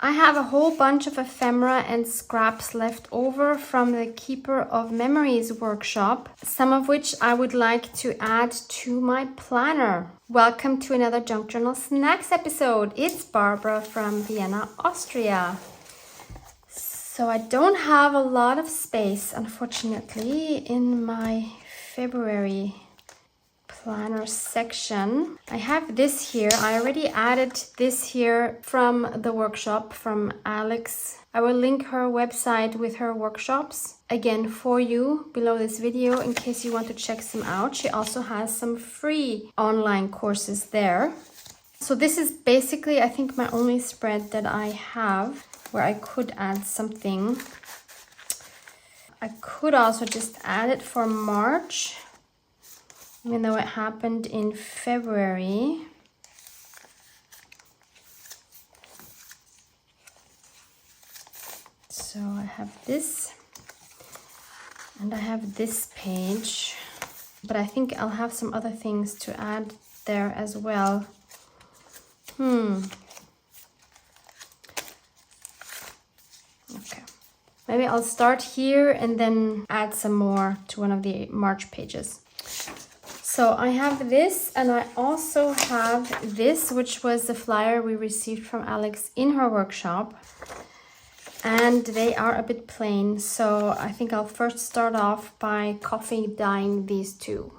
I have a whole bunch of ephemera and scraps left over from the Keeper of Memories workshop, some of which I would like to add to my planner. Welcome to another Junk Journal Snacks episode. It's Barbara from Vienna, Austria. So I don't have a lot of space, unfortunately, in my February planner section. I have this here. I already added this here from the workshop from Alex. I will link her website with her workshops again for you below this video in case you want to check some out. She also has some free online courses there. So this is basically, I think, my only spread that I have where I could add something. I could also just add it for March, even though it happened in February. So I have this, and I have this page, but I think I'll have some other things to add there as well. Okay. Maybe I'll start here and then add some more to one of the March pages. So I have this, and I also have this, which was the flyer we received from Alex in her workshop. And they are a bit plain, so I think I'll first start off by coffee dyeing these two.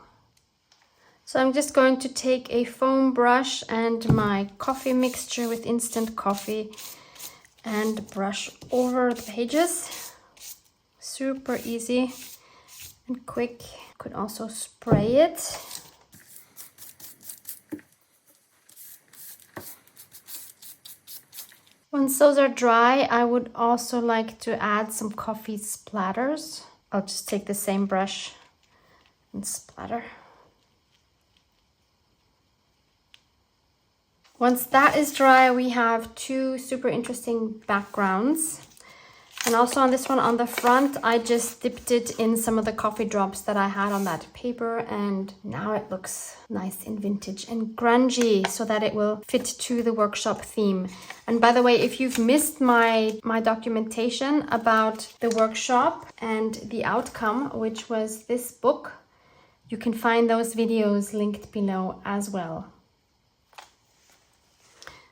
So I'm just going to take a foam brush and my coffee mixture with instant coffee and brush over the pages. Super easy and quick. Could also spray it. Once those are dry, I would also like to add some coffee splatters. I'll just take the same brush and splatter. Once that is dry, we have two super interesting backgrounds. And also on this one on the front, I just dipped it in some of the coffee drops that I had on that paper, and now it looks nice and vintage and grungy so that it will fit to the workshop theme. And by the way, if you've missed my documentation about the workshop and the outcome, which was this book, you can find those videos linked below as well.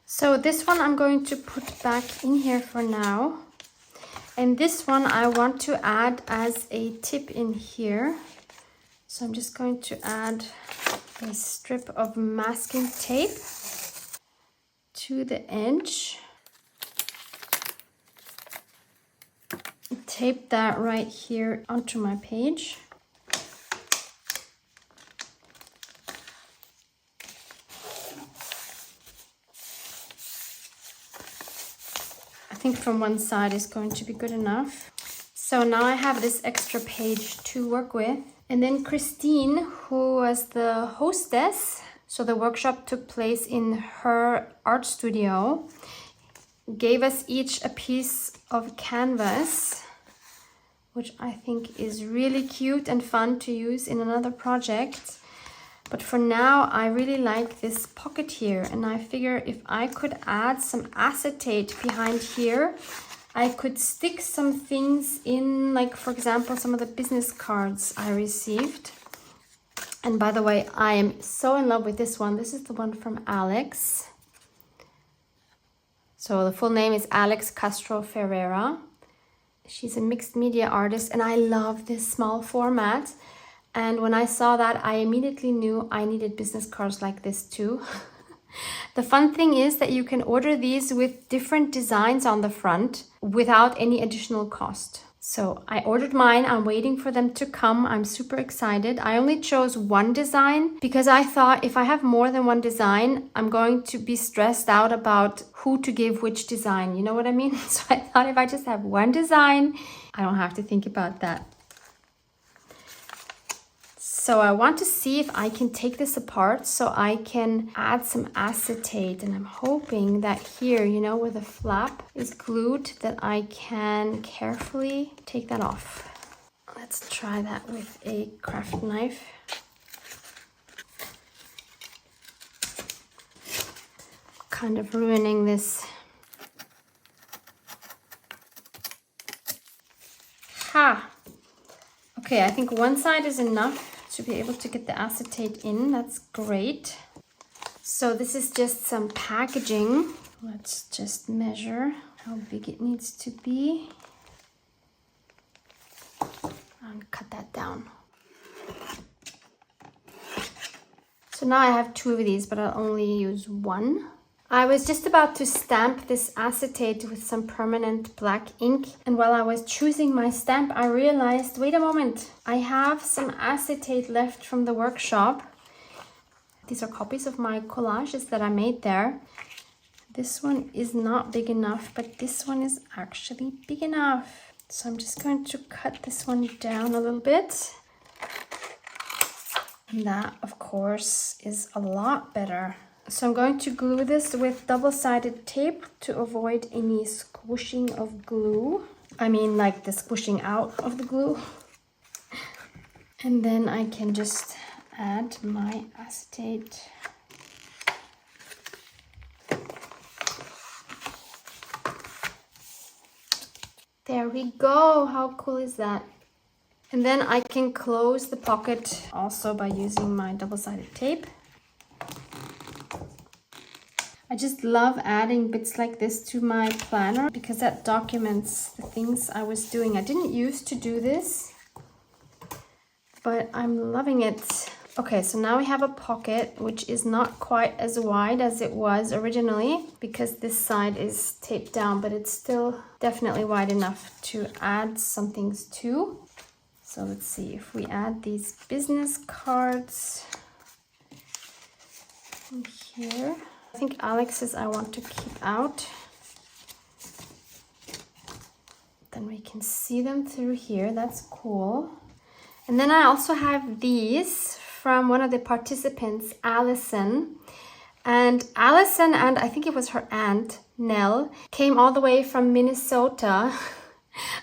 So this one I'm going to put back in here for now. And this one I want to add as a tip in here. So I'm just going to add a strip of masking tape to the edge. Tape that right here onto my page. I think from one side is going to be good enough. So now I have this extra page to work with. And then Christine, who was the hostess, so the workshop took place in her art studio, gave us each a piece of canvas, which I think is really cute and fun to use in another project. But for now, I really like this pocket here, and I figure if I could add some acetate behind here, I could stick some things in, like for example, some of the business cards I received. And by the way, I am so in love with this one. This is the one from Alex. So the full name is Alex Castro Ferreira. She's a mixed media artist, and I love this small format. And when I saw that, I immediately knew I needed business cards like this too. The fun thing is that you can order these with different designs on the front without any additional cost. So I ordered mine. I'm waiting for them to come. I'm super excited. I only chose one design because I thought if I have more than one design, I'm going to be stressed out about who to give which design. You know what I mean? So I thought if I just have one design, I don't have to think about that. So I want to see if I can take this apart so I can add some acetate, and I'm hoping that here, you know, where the flap is glued, that I can carefully take that off. Let's try that with a craft knife. Kind of ruining this Ha! Okay, I think one side is enough to be able to get the acetate in. That's great. So this is just some packaging. Let's just measure how big it needs to be. And cut that down. So now I have 2 of these, but I'll only use 1. I was just about to stamp this acetate with some permanent black ink, and while I was choosing my stamp, I realized, wait a moment, I have some acetate left from the workshop. These are copies of my collages that I made there. This one is not big enough, but this one is actually big enough. So I'm just going to cut this one down a little bit. And that, of course, is a lot better. So I'm going to glue this with double-sided tape to avoid any squishing of glue. I mean, like the squishing out of the glue. And then I can just add my acetate. There we go. How cool is that? And then I can close the pocket also by using my double-sided tape. I just love adding bits like this to my planner because that documents the things I was doing. I didn't used to do this, but I'm loving it. Okay, so now we have a pocket which is not quite as wide as it was originally because this side is taped down, but it's still definitely wide enough to add some things to. So let's see if we add these business cards in here. I think Alex's I want to keep out. Then we can see them through here. That's cool. And then I also have these from one of the participants, Allison. And Allison and I think it was her aunt, Nell, came all the way from Minnesota,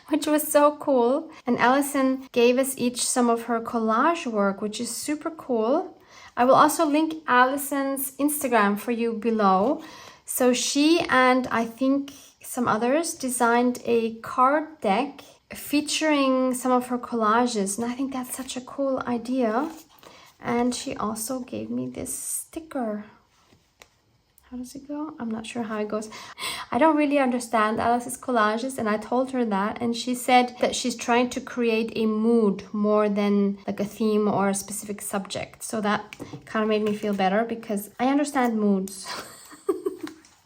which was so cool. And Allison gave us each some of her collage work, which is super cool. I will also link Allison's Instagram for you below. So she and I think some others designed a card deck featuring some of her collages. And I think that's such a cool idea. And she also gave me this sticker. How does it go? I'm not sure how it goes. I don't really understand Alice's collages, and I told her that, and she said that she's trying to create a mood more than like a theme or a specific subject. So that kind of made me feel better because I understand moods.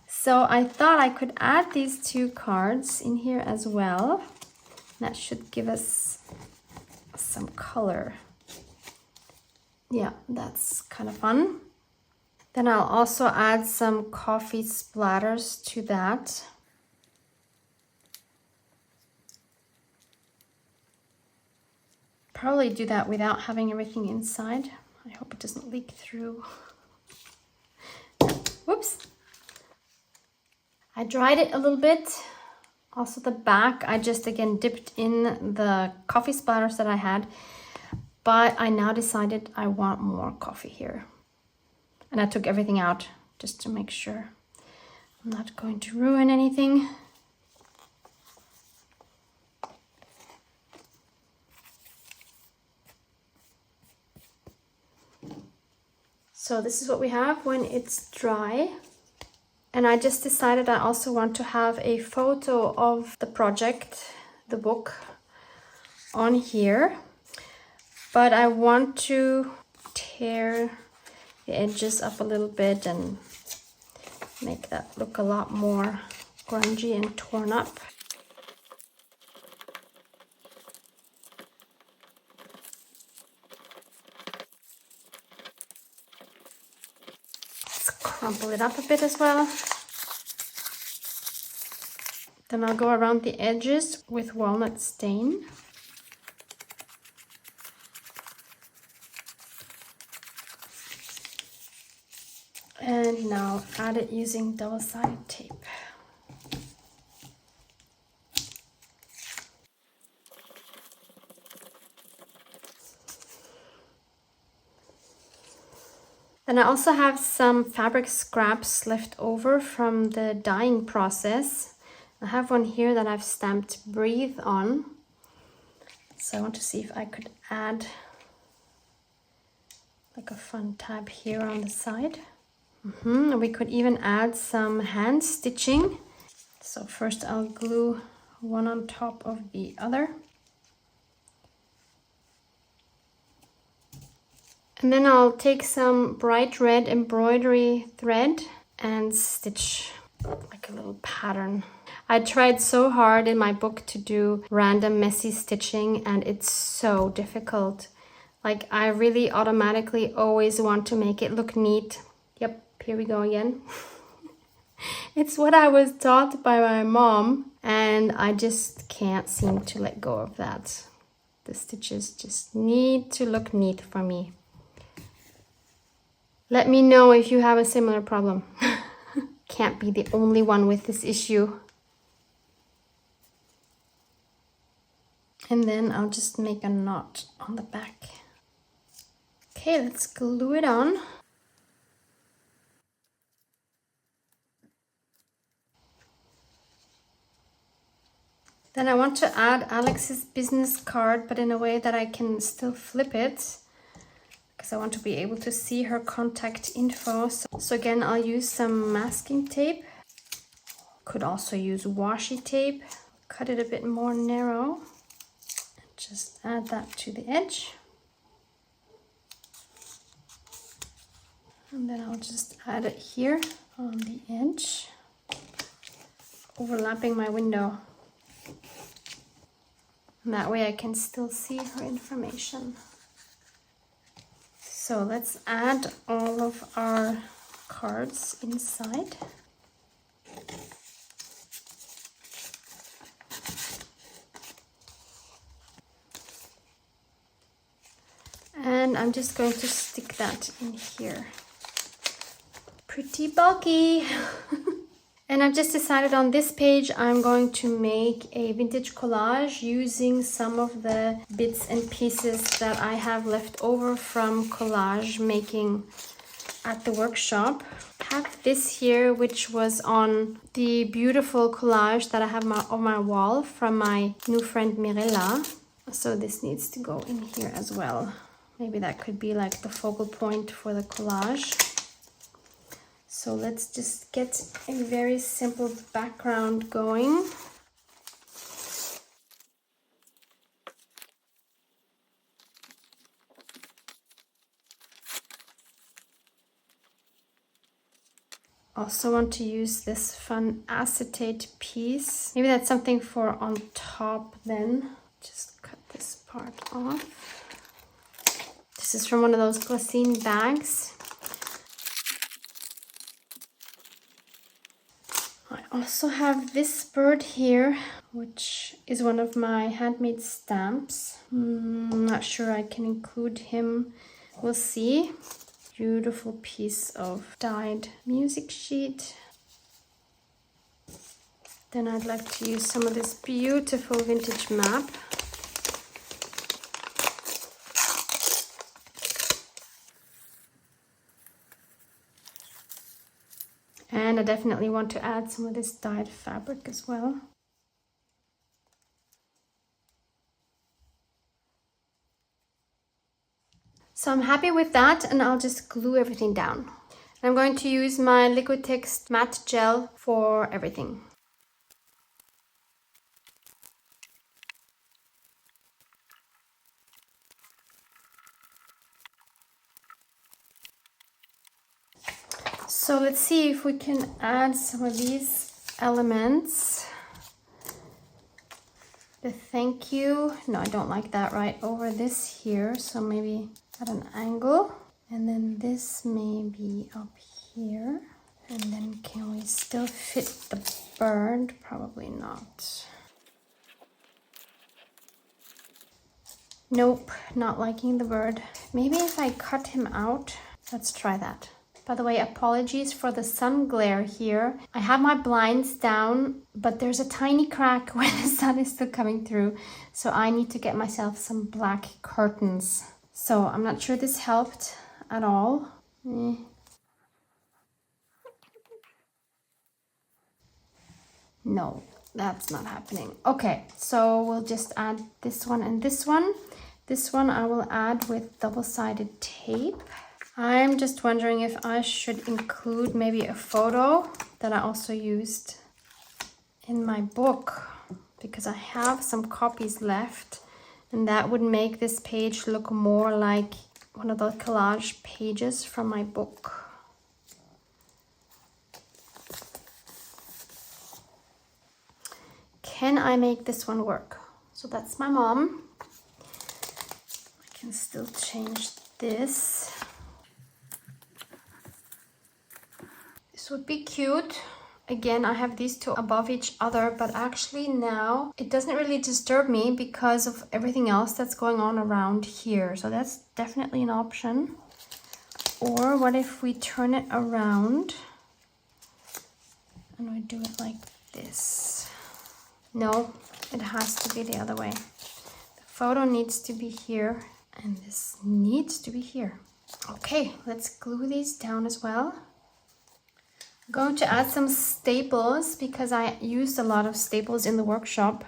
So I thought I could add these 2 cards in here as well. That should give us some color. Yeah, that's kind of fun. Then I'll also add some coffee splatters to that. Probably do that without having everything inside. I hope it doesn't leak through. Whoops. I dried it a little bit. Also the back, I just again dipped in the coffee splatters that I had. But I now decided I want more coffee here. And I took everything out just to make sure I'm not going to ruin anything. So this is what we have when it's dry. And I just decided I also want to have a photo of the project, the book, on here. But I want to tear the edges up a little bit and make that look a lot more grungy and torn up. Let's crumple it up a bit as well. Then I'll go around the edges with walnut stain. And now add it using double-sided tape. Then I also have some fabric scraps left over from the dyeing process. I have one here that I've stamped Breathe on. So I want to see if I could add like a fun tab here on the side. We could even add some hand stitching. So first I'll glue one on top of the other. And then I'll take some bright red embroidery thread and stitch like a little pattern. I tried so hard in my book to do random messy stitching, and it's so difficult. Like, I really automatically always want to make it look neat. Yep, here we go again. It's what I was taught by my mom, and I just can't seem to let go of that. The stitches just need to look neat for me. Let me know if you have a similar problem. Can't be the only one with this issue. And then I'll just make a knot on the back. Okay, let's glue it on. Then I want to add Alex's business card, but in a way that I can still flip it, because I want to be able to see her contact info. So again, I'll use some masking tape. Could also use washi tape. Cut it a bit more narrow. Just add that to the edge. And then I'll just add it here on the edge, overlapping my window. And that way I can still see her information. So let's add all of our cards inside. And I'm just going to stick that in here. Pretty bulky. And I've just decided on this page I'm going to make a vintage collage using some of the bits and pieces that I have left over from collage making at the workshop. I have this here, which was on the beautiful collage that I have on my wall from my new friend Mirella. So this needs to go in here as well. Maybe that could be like the focal point for the collage. So let's just get a very simple background going. Also want to use this fun acetate piece. Maybe that's something for on top then. Just cut this part off. This is from one of those Glacine bags. I also have this bird here, which is one of my handmade stamps. I'm not sure I can include him. We'll see. Beautiful piece of dyed music sheet. Then I'd like to use some of this beautiful vintage map. And I definitely want to add some of this dyed fabric as well. So I'm happy with that, and I'll just glue everything down. I'm going to use my Liquitex matte gel for everything. So let's see if we can add some of these elements. The thank you. No, I don't like that right over this here. So maybe at an angle. And then this may be up here. And then can we still fit the bird? Probably not. Nope, not liking the bird. Maybe if I cut him out. Let's try that. By the way, apologies for the sun glare here. I have my blinds down, but there's a tiny crack where the sun is still coming through. So I need to get myself some black curtains. So I'm not sure this helped at all. No. That's not happening. Okay, so we'll just add this one and this one. This one I will add with double-sided tape. I'm just wondering if I should include maybe a photo that I also used in my book, because I have some copies left, and that would make this page look more like one of the collage pages from my book. Can I make this one work? So that's my mom. I can still change this. This would be cute. Again, I have these two above each other, but actually now it doesn't really disturb me because of everything else that's going on around here. So that's definitely an option. Or what if we turn it around and we do it like this? No, it has to be the other way. The photo needs to be here and this needs to be here. Okay, let's glue these down as well. I'm going to add some staples because I used a lot of staples in the workshop.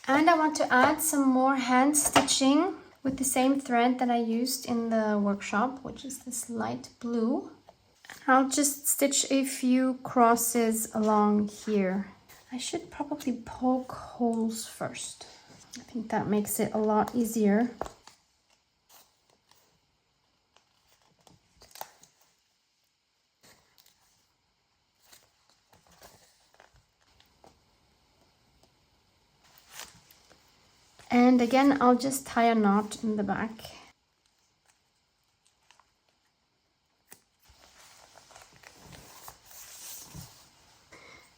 And I want to add some more hand stitching with the same thread that I used in the workshop, which is this light blue. I'll just stitch a few crosses along here. I should probably poke holes first. I think that makes it a lot easier. And again, I'll just tie a knot in the back.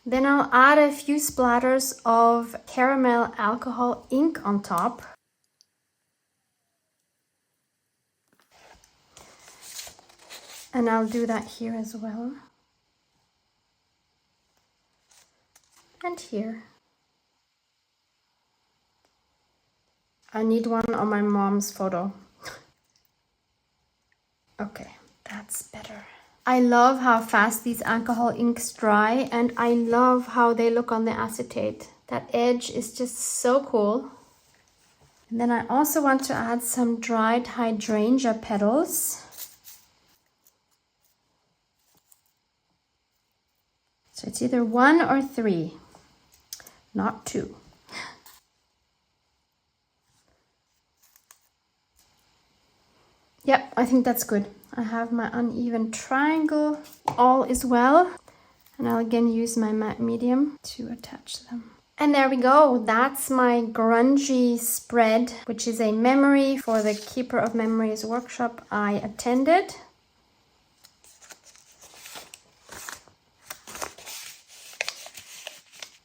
Then I'll add a few splatters of caramel alcohol ink on top. And I'll do that here as well. And here. I need one on my mom's photo. Okay, that's better. I love how fast these alcohol inks dry, and I love how they look on the acetate. That edge is just so cool. And then I also want to add some dried hydrangea petals. So it's either 1 or 3, not 2. Yep, I think that's good. I have my uneven triangle. All is well. And I'll again use my matte medium to attach them. And there we go. That's my grungy spread, which is a memory for the Keeper of Memories workshop I attended.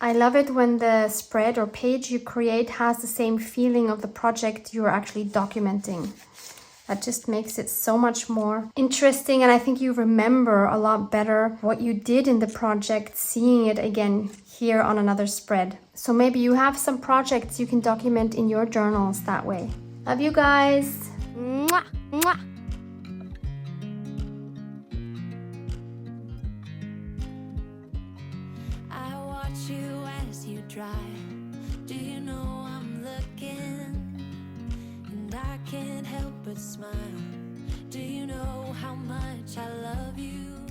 I love it when the spread or page you create has the same feeling of the project you're actually documenting. That just makes it so much more interesting, and I think you remember a lot better what you did in the project, seeing it again here on another spread. So maybe you have some projects you can document in your journals that way. Love you guys! Mwah, mwah. I watch you as you drive. Do you know I'm looking? I can't help but smile. Do you know how much I love you?